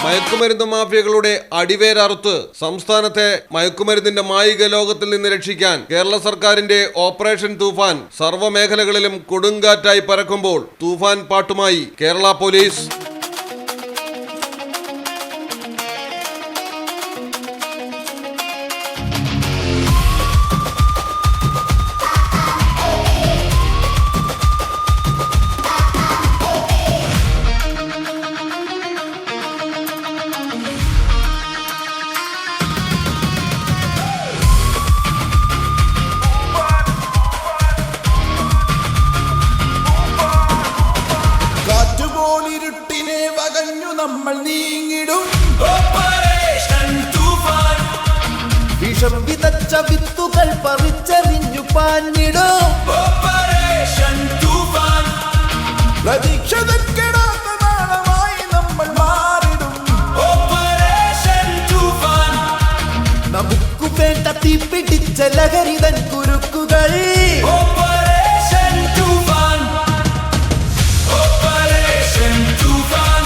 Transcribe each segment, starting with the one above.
മയക്കുമരുന്ന് മാഫിയകളുടെ അടിവേരറുത്ത് സംസ്ഥാനത്തെ മയക്കുമരുന്നിന്റെ മായിക ലോകത്തിൽ നിന്ന് രക്ഷിക്കാൻ കേരള സർക്കാരിന്റെ ഓപ്പറേഷൻ തൂഫാൻ സർവ്വമേഖലകളിലും കൊടുങ്കാറ്റായി പരക്കുമ്പോൾ തൂഫാൻ പാട്ടുമായി കേരള പോലീസ്. നമ്മൾ നീങ്ങിടും ഓപ്പറേഷൻ തൂഫാൻ. വിഷം വിതച്ച വിത്തുകൾ പറിച്ചെറിഞ്ഞു പാഞ്ഞിടും ഓപ്പറേഷൻ തൂഫാൻ. പ്രതീക്ഷതക്കെടാത്ത നാളമായി നമ്മൾ മാറിടും ഓപ്പറേഷൻ തൂഫാൻ. നമുക്ക് വേണ്ട തീ പിടിച്ച ലഹരിതൻ കുരുക്കുകൾ ഓപ്പറേഷൻ തൂഫാൻ. ഓപ്പറേഷൻ തൂഫാൻ.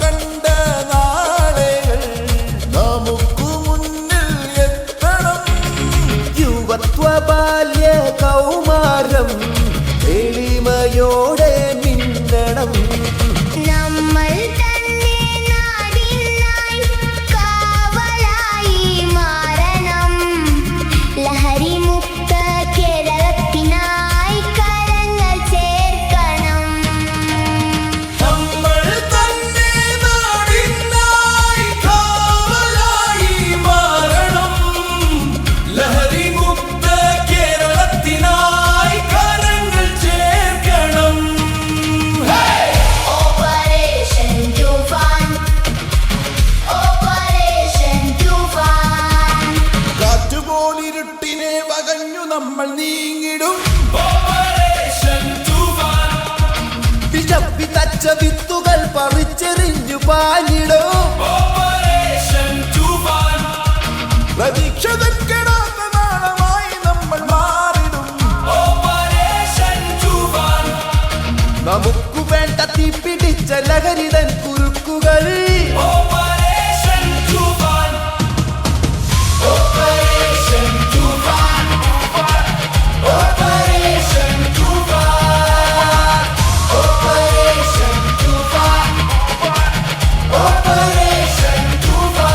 കണ്ട നാളുകൾ നമുക്ക് മുന്നിൽ എത്തണം. യുവത്വ ബാല്യ കൗമാരം എളിമയോടെ മിന്നണം. നമ്മൾ തന്നെ നാടിനായി കാവലായി മാറണം. ലഹരി മുക്ത കേരളത്തിനായി കരങ്ങൾ ചേർക്കണം. നമ്മൾ തന്നെ നാടിനായി കാവലായി മാറണം. ലഹരി മുക്ത കേരളത്തിനായി കരങ്ങൾ ചേർക്കണം. ഓപ്പറേഷൻ തൂഫാൻ. ഓപ്പറേഷൻ തൂഫാൻ. കാറ്റുപോലിരുട്ടിനെ വകഞ്ഞു നമ്മൾ നീങ്ങിടും ഓപ്പറേഷൻ തൂഫാൻ. വിഷം വിതച്ച വിത്തുകൾ പറിച്ചെറിഞ്ഞു പാഞ്ഞിടും ഓപ്പറേഷൻ തൂഫാൻ. പ്രതീക്ഷതക്കെടാത്ത നാളമായി നമ്മൾ മാറിടും ഓപ്പറേഷൻ തൂഫാൻ. നമുക്ക് വേണ്ട തീ പിടിച്ച ലഹരിതൻ കുരുക്കുകൾ ഓപ്പറേഷൻ തൂഫാൻ. ഓപ്പറേഷൻ തൂഫാൻ. ഓപ്പറേഷൻ തൂഫാൻ. ഓപ്പറേഷൻ തൂഫാൻ. ഓപ്പറേഷൻ തൂഫാൻ.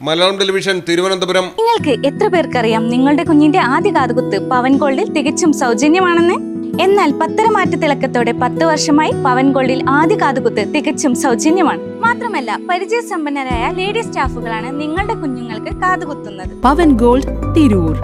മലയാളം ടെലിവിഷൻ, തിരുവനന്തപുരം. നിങ്ങൾക്ക് എത്ര പേർക്കറിയാം നിങ്ങളുടെ കുഞ്ഞിന്റെ ആദ്യ കാതുകുത്ത് പവൻ ഗോൾഡിൽ തികച്ചും സൗജന്യമാണെന്ന്? എന്നാൽ പത്തരമാറ്റ തിളക്കത്തോടെ 10 വർഷമായി പവൻ ഗോൾഡിൽ ആദ്യ കാതുകുത്ത് തികച്ചും സൗജന്യമാണ്. മാത്രമല്ല, പരിചയസമ്പന്നരായ ലേഡി സ്റ്റാഫുകളാണ് നിങ്ങളുടെ കുഞ്ഞുങ്ങൾക്ക് കാതുകുത്തുന്നത്. പവൻ ഗോൾഡ്, തിരൂർ.